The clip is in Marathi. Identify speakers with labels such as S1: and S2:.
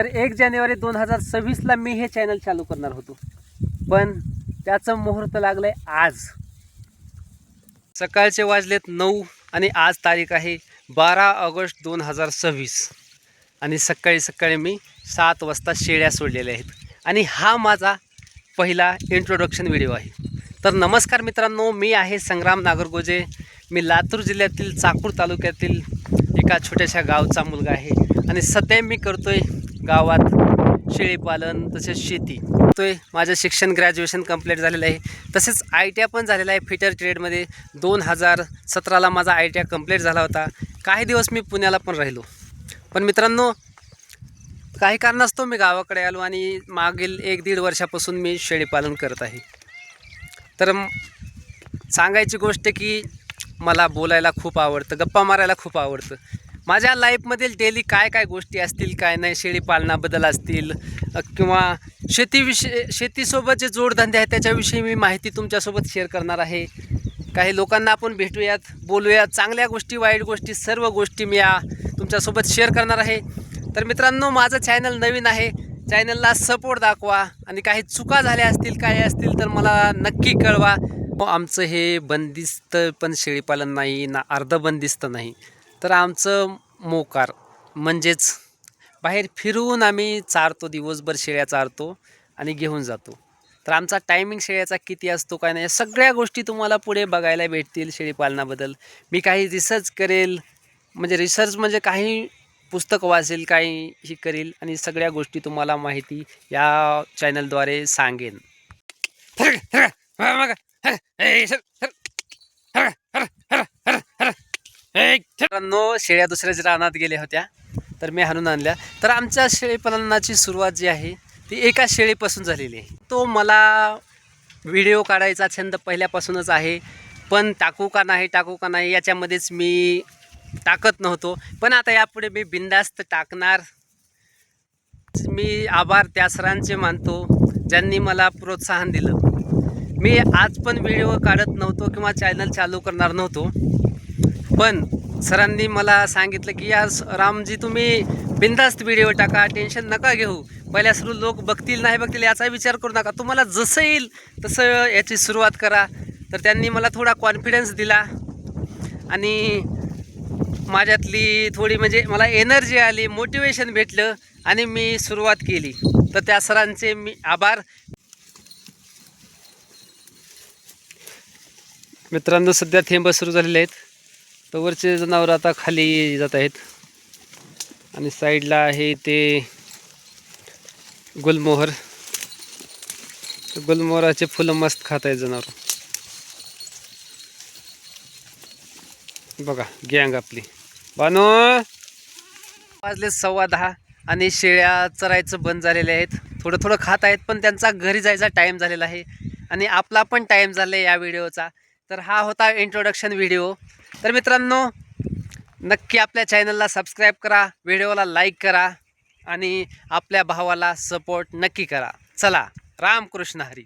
S1: तर 1 जानेवारी 2026ला मी हे चॅनल चालू करणार होतो, पण त्याचं मुहूर्त लागलंय आज. सकाळचे वाजलेत 9 आणि आज तारीख आहे 12 ऑगस्ट 2026 आणि सकाळी सकाळी मी 7 वाजता शेळ्या सोडलेल्या आहेत आणि हा माझा पहिला इंट्रोडक्शन व्हिडिओ आहे. तर नमस्कार मित्रांनो, मी आहे संग्राम नागरगोजे. मी लातूर जिल्ह्यातील चाकूर तालुक्यातील एका छोट्याशा गावचा मुलगा आहे आणि सध्या मी करतोय गावात शेळीपालन तसेच शेती करतोय. माझं शिक्षण ग्रॅज्युएशन कंप्लीट झालेलं आहे, तसेच ITI पण झालेलं आहे फिटर ट्रेडमध्ये. 2017ला माझा ITI कंप्लीट झाला होता. काही दिवस मी पुण्याला पण राहिलो, पण मित्रांनो काही कारणास्तव मी गावाकडे आलो आणि मागील 1-1.5 वर्षापासून मी शेळीपालन करत आहे. तर सांगायची गोष्ट की मला बोलायला खूप आवडतं, गप्पा मारायला खूप आवडतं. माझ्या लाईफमधील डेली काय काय गोष्टी असतील, काय नाही, शेळीपालनाबद्दल असतील किंवा शेतीसोबत जे जोडधंदे आहेत त्याच्याविषयी मी माहिती तुमच्यासोबत शेअर करणार आहे. काही लोकांना आपण भेटूयात, बोलूयात, चांगल्या गोष्टी वाईट गोष्टी सर्व गोष्टी मी तुमच्यासोबत शेअर करणार आहे. तर मित्रांनो, माझं चॅनल नवीन आहे, चॅनलला सपोर्ट दाखवा आणि काही चुका झाल्या असतील काय असतील तर मला नक्की कळवा. आमचं हे बंदिस्त पण शेळीपालन नाही ना, अर्ध बंदिस्त नाही, तर आमचं मोकार म्हणजेच बाहेर फिरून आम्ही चारतो, दिवसभर शेळ्या चारतो आणि घेऊन जातो. तर आमचा टायमिंग शेळ्याचा किती असतो काय नाही, सगळ्या गोष्टी तुम्हाला पुढे बघायला भेटतील. शेळीपालनाबद्दल मी काही रिसर्च करेल, म्हणजे रिसर्च म्हणजे काही पुस्तक वाचेल, काही करेल आणि सगळ्या गोष्टी तुम्हाला माहिती या चॅनलद्वारे सांगेन. मित्रांनो, शेळ्या दुसऱ्याच रानात गेल्या होत्या तर मी हाणून आणल्या. तर आमच्या शेळीपालनाची सुरुवात जी आहे ती एका शेळीपासून झालेली आहे. तो मला व्हिडिओ काढायचा छंद पहिल्यापासूनच आहे, पण टाकू का नाही याच्यामध्येच मी टाकत नव्हतो, पण आता यापुढे मी बिनधास्त टाकणार. मी आभार त्या सरांचे मानतो ज्यांनी मला प्रोत्साहन दिलं. मी आज पण व्हिडिओ काढत नव्हतो किंवा चॅनल चालू करणार नव्हतो, पण सरांनी मला सांगितलं की यार रामजी, तुम्ही बिनधास्त व्हिडिओ टाका, टेन्शन नका घेऊ. पहिल्या सुरू लोक बघतील नाही बघतील याचा विचार करू नका, तुम्हाला जसं येईल तसं याची सुरुवात करा. तर त्यांनी मला थोडा कॉन्फिडन्स दिला आणि माझ्यातली थोडी म्हणजे मला एनर्जी आली, मोटिवेशन भेटलं आणि मी सुरुवात केली. तर त्या सरांचे मी आभार. मित्रांनो, सध्या थेंब सुरू झालेले आहेत, तर वरचे जनावर आता खाली जात आहेत आणि साईडला आहे ते गुलमोहर. गुलमोहराचे फुलं मस्त खात आहेत जनावर. बघा गँग आपली. बानो वाजले 10:15 आणि शेळ्या चरायचं बंद झालेले आहेत. थोडं थोडं खात आहेत, पण त्यांचा घरी जायचा टाईम झालेला आहे आणि आपला पण टाईम झाला आहे या व्हिडिओचा. तर हा होता इंट्रोडक्शन व्हिडिओ. तर मित्रांनो, नक्की आपल्या चॅनलला सबस्क्राईब करा, व्हिडिओला लाईक करा आणि आपल्या भावाला सपोर्ट नक्की करा. चला, रामकृष्ण हरी.